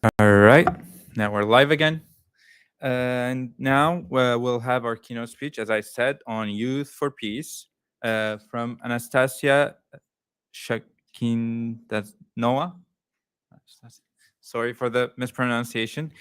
All right, now we're live again. And now we'll have our keynote speech, as I said, on Youth for Peace from Anastasia Shakhidzhanova. Sorry for the mispronunciation.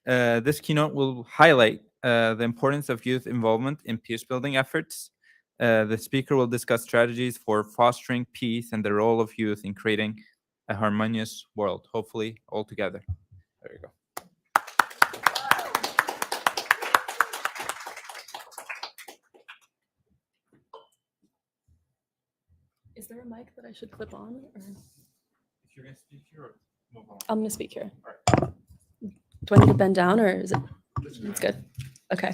This keynote will highlight the importance of youth involvement in peace-building efforts. The speaker will discuss strategies for fostering peace and the role of youth in creating a harmonious world, hopefully all together. There you go. Is there a mic that I should clip on? Or? If you're going to speak here, move on. I'm going to speak here. All right. Do I need to bend down or is it? It's good. Okay.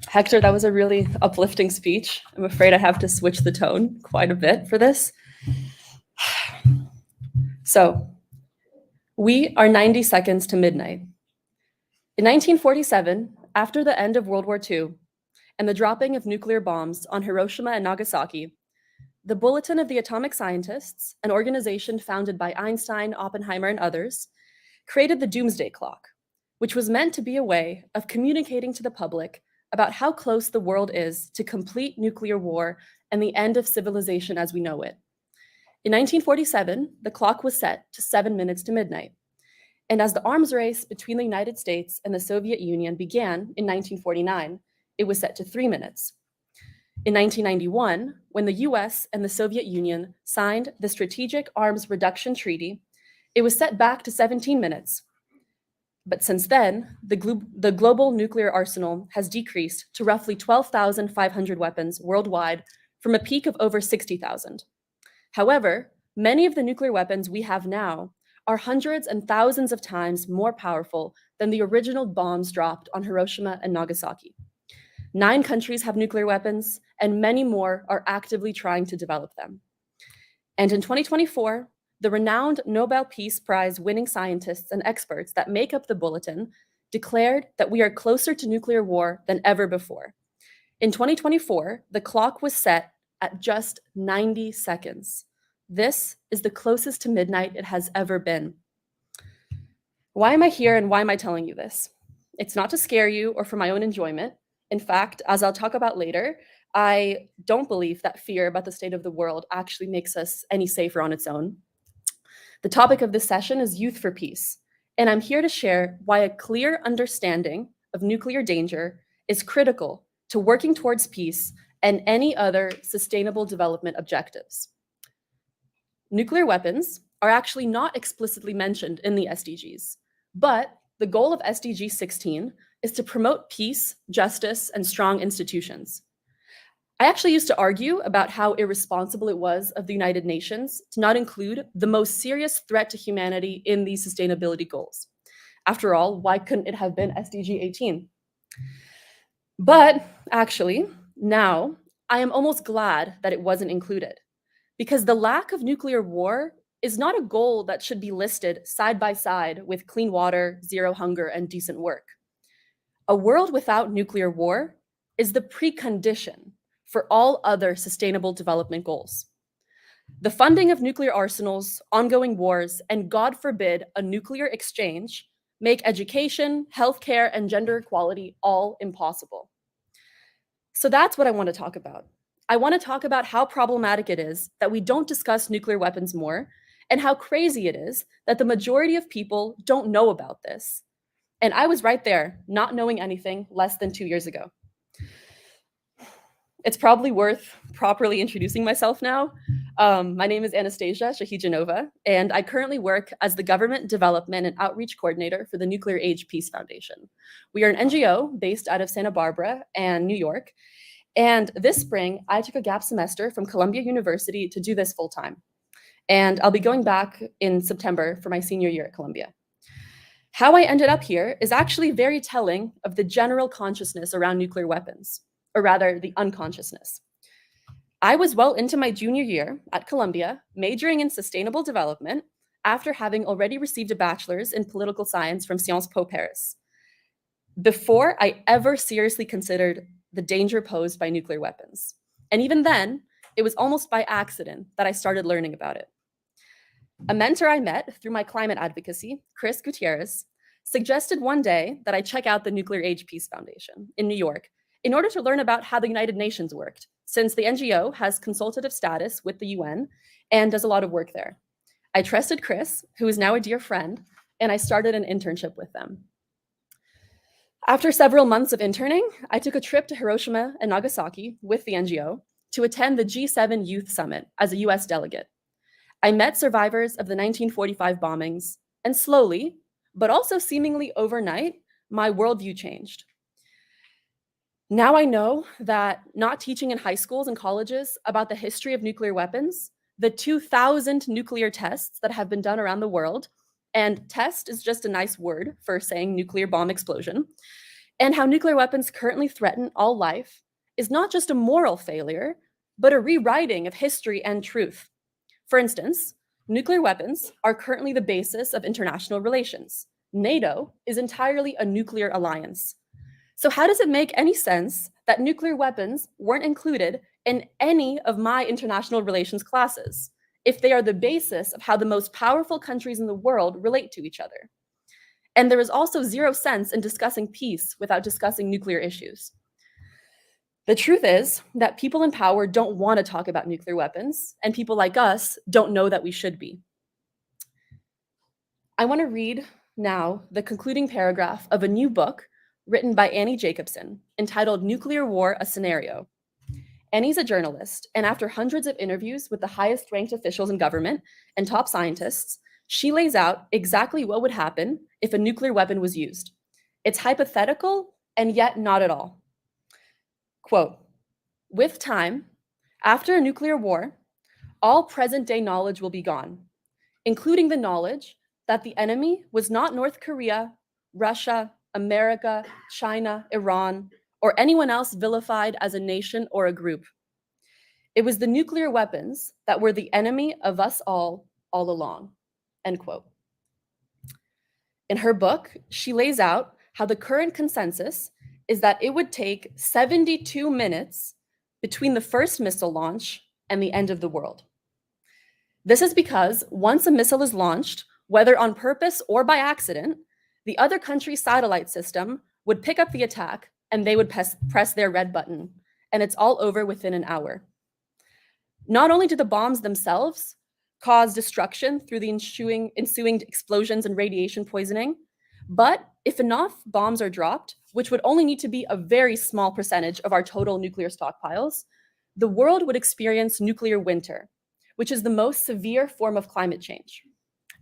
Hector, that was a really uplifting speech. I'm afraid I have to switch the tone quite a bit for this. So, we are 90 seconds to midnight. In 1947, after the end of World War II and the dropping of nuclear bombs on Hiroshima and Nagasaki, the Bulletin of the Atomic Scientists, an organization founded by Einstein, Oppenheimer, and others, created the Doomsday Clock, which was meant to be a way of communicating to the public about how close the world is to complete nuclear war and the end of civilization as we know it. In 1947, the clock was set to 7 minutes to midnight. And as the arms race between the United States and the Soviet Union began in 1949, it was set to 3 minutes. In 1991, when the US and the Soviet Union signed the Strategic Arms Reduction Treaty, it was set back to 17 minutes. But since then, the global nuclear arsenal has decreased to roughly 12,500 weapons worldwide from a peak of over 60,000. However, many of the nuclear weapons we have now are hundreds and thousands of times more powerful than the original bombs dropped on Hiroshima and Nagasaki. 9 countries have nuclear weapons, and many more are actively trying to develop them. And in 2024, the renowned Nobel Peace Prize winning scientists and experts that make up the bulletin declared that we are closer to nuclear war than ever before. In 2024, the clock was set at just 90 seconds. This is the closest to midnight it has ever been. Why am I here and why am I telling you this? It's not to scare you or for my own enjoyment. In fact, as I'll talk about later, I don't believe that fear about the state of the world actually makes us any safer on its own. The topic of this session is Youth for Peace, and I'm here to share why a clear understanding of nuclear danger is critical to working towards peace and any other sustainable development objectives. Nuclear weapons are actually not explicitly mentioned in the SDGs, but the goal of SDG 16 is to promote peace, justice, and strong institutions. I actually used to argue about how irresponsible it was of the United Nations to not include the most serious threat to humanity in these sustainability goals. After all, why couldn't it have been SDG 18? But actually, now I am almost glad that it wasn't included, because the lack of nuclear war is not a goal that should be listed side by side with clean water, zero hunger, and decent work. A world without nuclear war is the precondition for all other sustainable development goals. The funding of nuclear arsenals, ongoing wars, and God forbid, a nuclear exchange make education, healthcare, and gender equality all impossible. So that's what I want to talk about. I want to talk about how problematic it is that we don't discuss nuclear weapons more, and how crazy it is that the majority of people don't know about this. And I was right there, not knowing anything less than 2 years ago. It's probably worth properly introducing myself now. My name is Anastasia Shakhidzhanova, and I currently work as the Government Development and Outreach Coordinator for the Nuclear Age Peace Foundation. We are an NGO based out of Santa Barbara and New York. And this spring, I took a gap semester from Columbia University to do this full time. And I'll be going back in September for my senior year at Columbia. How I ended up here is actually very telling of the general consciousness around nuclear weapons, or rather the unconsciousness. I was well into my junior year at Columbia, majoring in sustainable development after having already received a bachelor's in political science from Sciences Po Paris, before I ever seriously considered the danger posed by nuclear weapons. And even then, it was almost by accident that I started learning about it. A mentor I met through my climate advocacy, Chris Gutierrez, suggested one day that I check out the Nuclear Age Peace Foundation in New York in order to learn about how the United Nations worked, since the NGO has consultative status with the UN and does a lot of work there. I trusted Chris, who is now a dear friend, and I started an internship with them. After several months of interning, I took a trip to Hiroshima and Nagasaki with the NGO to attend the G7 Youth Summit as a US delegate. I met survivors of the 1945 bombings, and slowly, but also seemingly overnight, my worldview changed. Now I know that not teaching in high schools and colleges about the history of nuclear weapons, the 2,000 nuclear tests that have been done around the world, and test is just a nice word for saying nuclear bomb explosion, and how nuclear weapons currently threaten all life is not just a moral failure, but a rewriting of history and truth. For instance, nuclear weapons are currently the basis of international relations. NATO is entirely a nuclear alliance. So how does it make any sense that nuclear weapons weren't included in any of my international relations classes, if they are the basis of how the most powerful countries in the world relate to each other? And there is also zero sense in discussing peace without discussing nuclear issues. The truth is that people in power don't want to talk about nuclear weapons, and people like us don't know that we should be. I want to read now the concluding paragraph of a new book written by Annie Jacobson, entitled Nuclear War, a Scenario. Annie's a journalist, and after hundreds of interviews with the highest ranked officials in government and top scientists, she lays out exactly what would happen if a nuclear weapon was used. It's hypothetical and yet not at all. Quote, with time, after a nuclear war, all present-day knowledge will be gone, including the knowledge that the enemy was not North Korea, Russia, America, China, Iran, or anyone else vilified as a nation or a group. It was the nuclear weapons that were the enemy of us all along, end quote. In her book, she lays out how the current consensus is that it would take 72 minutes between the first missile launch and the end of the world. This is because once a missile is launched, whether on purpose or by accident, the other country's satellite system would pick up the attack and they would press their red button, and it's all over within an hour. Not only do the bombs themselves cause destruction through the ensuing explosions and radiation poisoning, but if enough bombs are dropped, which would only need to be a very small percentage of our total nuclear stockpiles, the world would experience nuclear winter, which is the most severe form of climate change.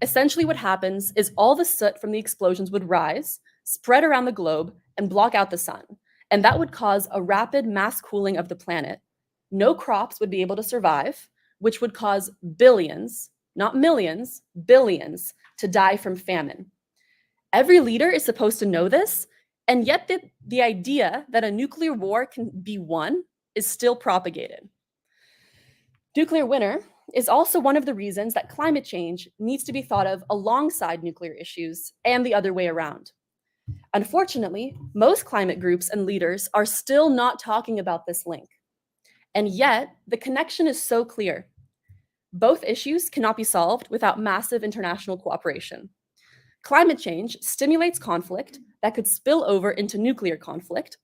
Essentially, what happens is all the soot from the explosions would rise, spread around the globe, and block out the sun, and that would cause a rapid mass cooling of the planet. No crops would be able to survive, which would cause billions, not millions, billions, to die from famine. Every leader is supposed to know this, and yet the idea that a nuclear war can be won is still propagated. Nuclear winter is also one of the reasons that climate change needs to be thought of alongside nuclear issues and the other way around. Unfortunately, most climate groups and leaders are still not talking about this link. And yet, the connection is so clear. Both issues cannot be solved without massive international cooperation. Climate change stimulates conflict that could spill over into nuclear conflict,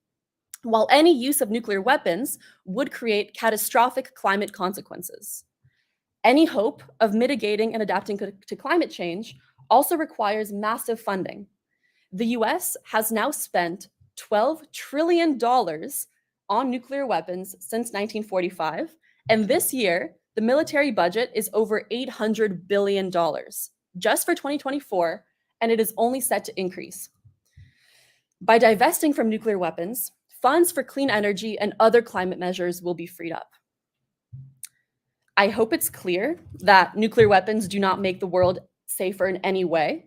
while any use of nuclear weapons would create catastrophic climate consequences. Any hope of mitigating and adapting to climate change also requires massive funding. The US has now spent $12 trillion on nuclear weapons since 1945, and this year, the military budget is over $800 billion just for 2024, and it is only set to increase. By divesting from nuclear weapons, funds for clean energy and other climate measures will be freed up. I hope it's clear that nuclear weapons do not make the world safer in any way.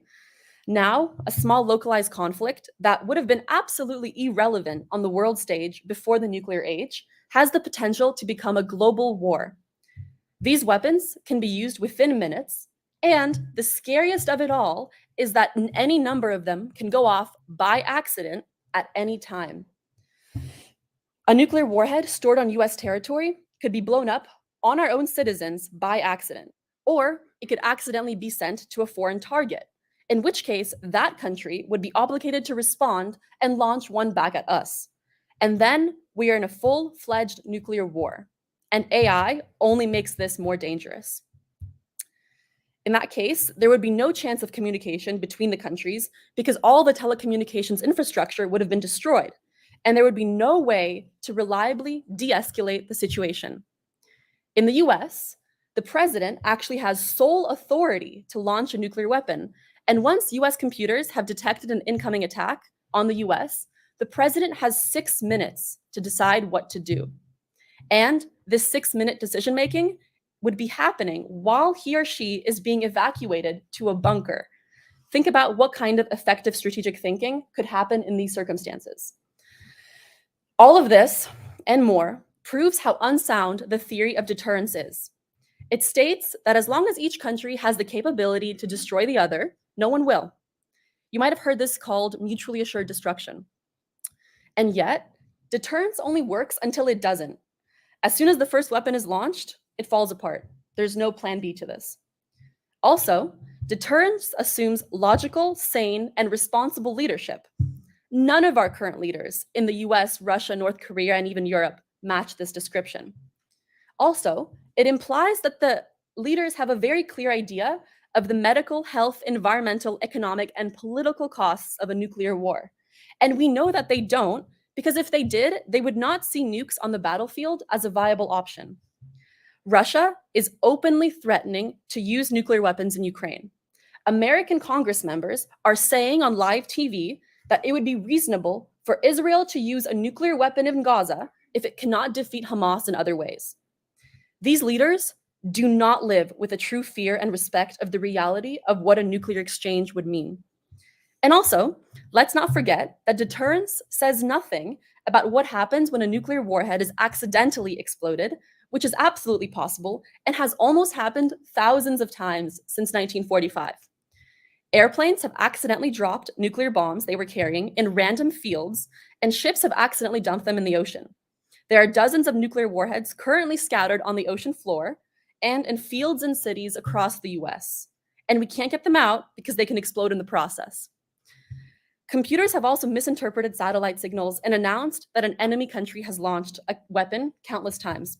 Now, a small localized conflict that would have been absolutely irrelevant on the world stage before the nuclear age has the potential to become a global war. These weapons can be used within minutes, and the scariest of it all is that any number of them can go off by accident at any time. A nuclear warhead stored on US territory could be blown up on our own citizens by accident, or it could accidentally be sent to a foreign target, in which case that country would be obligated to respond and launch one back at us. And then we are in a full-fledged nuclear war. And AI only makes this more dangerous. In that case, there would be no chance of communication between the countries because all the telecommunications infrastructure would have been destroyed, and there would be no way to reliably de-escalate the situation. In the US, the president actually has sole authority to launch a nuclear weapon, and once US computers have detected an incoming attack on the US, the president has 6 minutes to decide what to do. And this 6-minute decision-making would be happening while he or she is being evacuated to a bunker. Think about what kind of effective strategic thinking could happen in these circumstances. All of this and more proves how unsound the theory of deterrence is. It states that as long as each country has the capability to destroy the other, no one will. You might have heard this called mutually assured destruction. And yet, deterrence only works until it doesn't. As soon as the first weapon is launched, it falls apart. There's no plan B to this. Also, deterrence assumes logical, sane, and responsible leadership. None of our current leaders in the US, Russia, North Korea, and even Europe match this description. Also, it implies that the leaders have a very clear idea of the medical, health, environmental, economic, and political costs of a nuclear war. And we know that they don't, because if they did, they would not see nukes on the battlefield as a viable option. Russia is openly threatening to use nuclear weapons in Ukraine. American Congress members are saying on live TV that it would be reasonable for Israel to use a nuclear weapon in Gaza if it cannot defeat Hamas in other ways. These leaders do not live with a true fear and respect of the reality of what a nuclear exchange would mean. And also, let's not forget that deterrence says nothing about what happens when a nuclear warhead is accidentally exploded, which is absolutely possible and has almost happened thousands of times since 1945. Airplanes have accidentally dropped nuclear bombs they were carrying in random fields, and ships have accidentally dumped them in the ocean. There are dozens of nuclear warheads currently scattered on the ocean floor and in fields and cities across the US. And we can't get them out because they can explode in the process. Computers have also misinterpreted satellite signals and announced that an enemy country has launched a weapon countless times.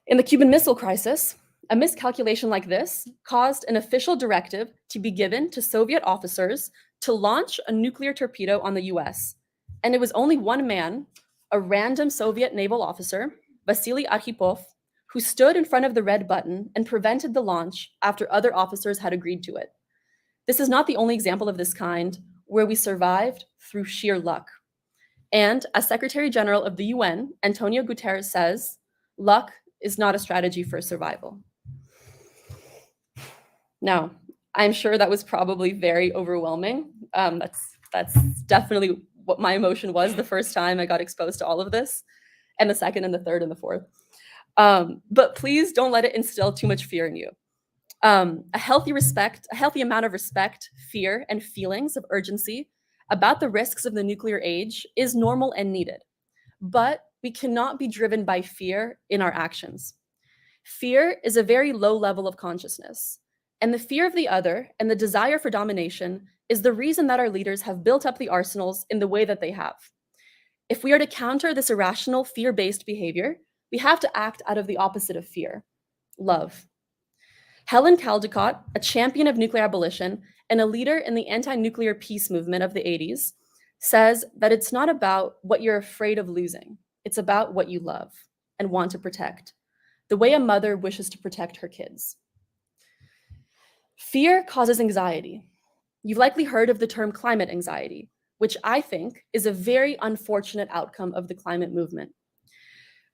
In the Cuban Missile Crisis, a miscalculation like this caused an official directive to be given to Soviet officers to launch a nuclear torpedo on the US. And it was only one man, a random Soviet naval officer, Vasily Arkhipov, who stood in front of the red button and prevented the launch after other officers had agreed to it. This is not the only example of this kind where we survived through sheer luck. And as Secretary General of the UN, Antonio Guterres says, luck is not a strategy for survival. Now, I'm sure that was probably very overwhelming. That's definitely what my emotion was the first time I got exposed to all of this, and the second and the third and the fourth. But please don't let it instill too much fear in you. A healthy amount of respect, fear, and feelings of urgency about the risks of the nuclear age is normal and needed. But we cannot be driven by fear in our actions. Fear is a very low level of consciousness, and the fear of the other and the desire for domination is the reason that our leaders have built up the arsenals in the way that they have. If we are to counter this irrational, fear-based behavior, we have to act out of the opposite of fear, love. Helen Caldicott, a champion of nuclear abolition and a leader in the anti-nuclear peace movement of the 80s, says that it's not about what you're afraid of losing. It's about what you love and want to protect, the way a mother wishes to protect her kids. Fear causes anxiety. You've likely heard of the term climate anxiety, which I think is a very unfortunate outcome of the climate movement.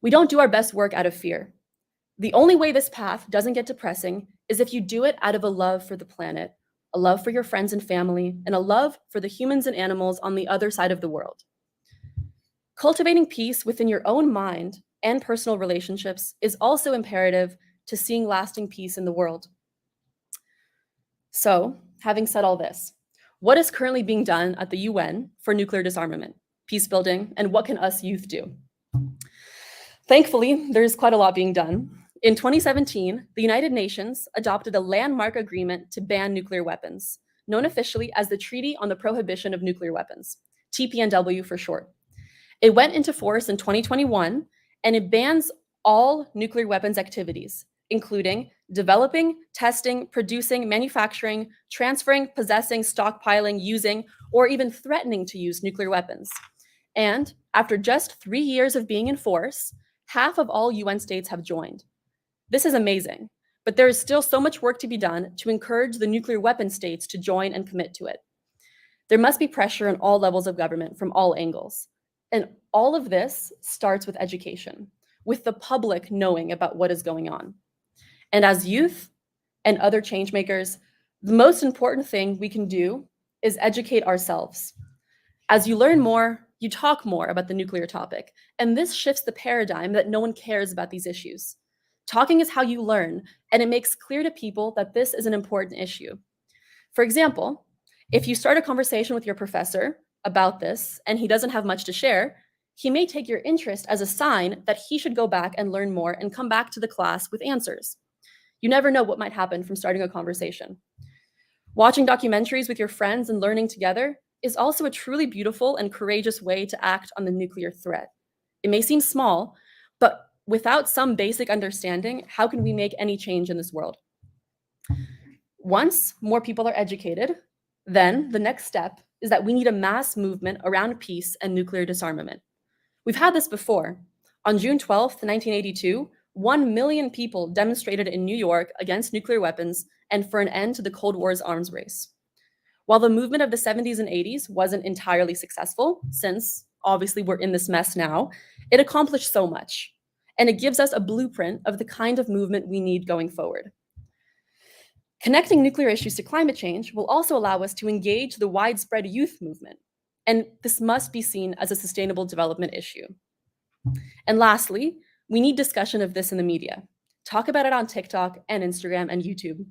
We don't do our best work out of fear. The only way this path doesn't get depressing is if you do it out of a love for the planet, a love for your friends and family, and a love for the humans and animals on the other side of the world. Cultivating peace within your own mind and personal relationships is also imperative to seeing lasting peace in the world. So, having said all this, what is currently being done at the UN for nuclear disarmament, peace building, and what can us youth do? Thankfully, there's quite a lot being done. In 2017, the United Nations adopted a landmark agreement to ban nuclear weapons, known officially as the Treaty on the Prohibition of Nuclear Weapons, TPNW for short. It went into force in 2021, and it bans all nuclear weapons activities, including developing, testing, producing, manufacturing, transferring, possessing, stockpiling, using, or even threatening to use nuclear weapons. And after just 3 years of being in force, half of all UN states have joined. This is amazing, but there is still so much work to be done to encourage the nuclear weapon states to join and commit to it. There must be pressure on all levels of government from all angles. And all of this starts with education, with the public knowing about what is going on. And as youth and other change makers, the most important thing we can do is educate ourselves. As you learn more, you talk more about the nuclear topic, and this shifts the paradigm that no one cares about these issues. Talking is how you learn, and it makes clear to people that this is an important issue. For example, if you start a conversation with your professor about this and he doesn't have much to share, he may take your interest as a sign that he should go back and learn more and come back to the class with answers. You never know what might happen from starting a conversation. Watching documentaries with your friends and learning together is also a truly beautiful and courageous way to act on the nuclear threat. It may seem small, but without some basic understanding, how can we make any change in this world? Once more people are educated, then the next step is that we need a mass movement around peace and nuclear disarmament. We've had this before. On June 12th, 1982, 1 million people demonstrated in New York against nuclear weapons and for an end to the Cold War's arms race. While the movement of the 70s and 80s wasn't entirely successful, since obviously we're in this mess now, it accomplished so much. And it gives us a blueprint of the kind of movement we need going forward. Connecting nuclear issues to climate change will also allow us to engage the widespread youth movement. And this must be seen as a sustainable development issue. And lastly, we need discussion of this in the media. Talk about it on TikTok and Instagram and YouTube.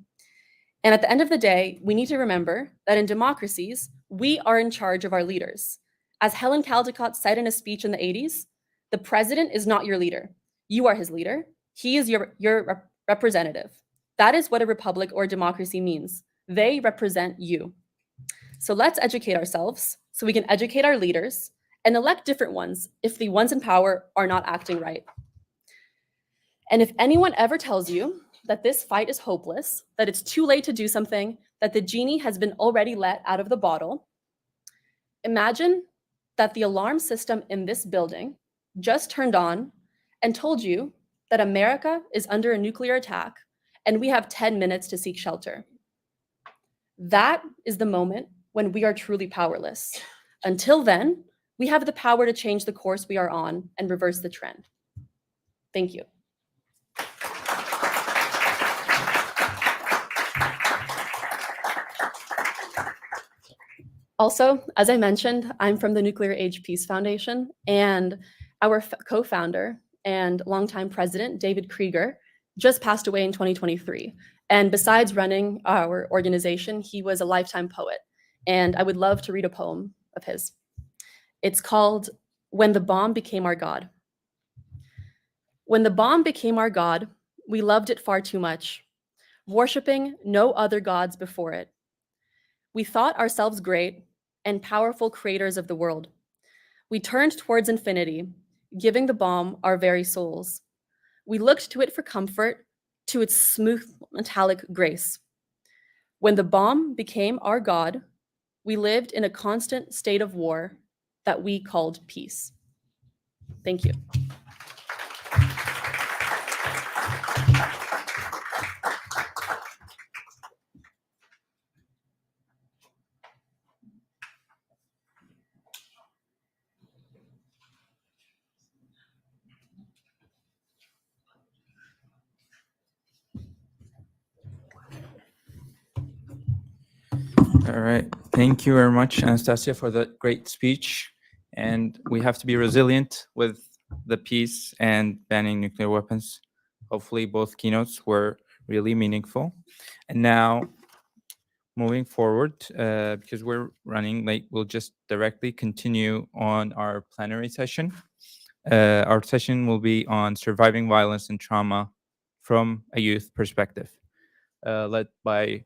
And at the end of the day, we need to remember that in democracies, we are in charge of our leaders. As Helen Caldicott said in a speech in the 80s, the president is not your leader. You are his leader. He is your representative. That is what a republic or a democracy means. They represent you. So let's educate ourselves so we can educate our leaders and elect different ones if the ones in power are not acting right. And if anyone ever tells you that this fight is hopeless, that it's too late to do something, that the genie has been already let out of the bottle, imagine that the alarm system in this building just turned on and told you that America is under a nuclear attack and we have 10 minutes to seek shelter. That is the moment when we are truly powerless. Until then, we have the power to change the course we are on and reverse the trend. Thank you. Also, as I mentioned, I'm from the Nuclear Age Peace Foundation, and our co-founder and longtime president, David Krieger, just passed away in 2023. And besides running our organization, he was a lifetime poet. And I would love to read a poem of his. It's called When the Bomb Became Our God. When the bomb became our God, we loved it far too much, worshiping no other gods before it. We thought ourselves great and powerful creators of the world. We turned towards infinity, giving the bomb our very souls. We looked to it for comfort, to its smooth metallic grace. When the bomb became our God, we lived in a constant state of war that we called peace. Thank you. All right. Thank you very much, Anastasia, for that great speech. And we have to be resilient with the peace and banning nuclear weapons. Hopefully, both keynotes were really meaningful. And now, moving forward, because we're running late, we'll just directly continue on our plenary session. Our session will be on surviving violence and trauma from a youth perspective, led by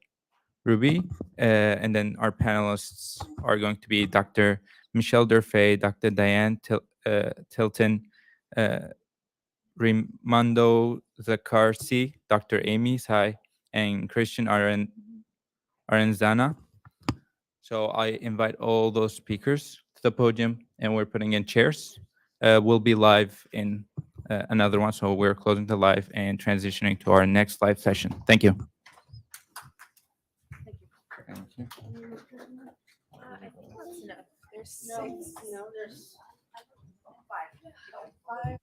Ruby. And then our panelists are going to be Dr. Michelle Durfay, Dr. Diane Tilton, Rimando Zakarsi, Dr. Amy Sai, and Christian Arenzana. So I invite all those speakers to the podium, and we're putting in chairs. We'll be live in another one, so we're closing the live and transitioning to our next live session. Thank you. Thank you. I think that's enough. There's 6. No, there's 5. 5.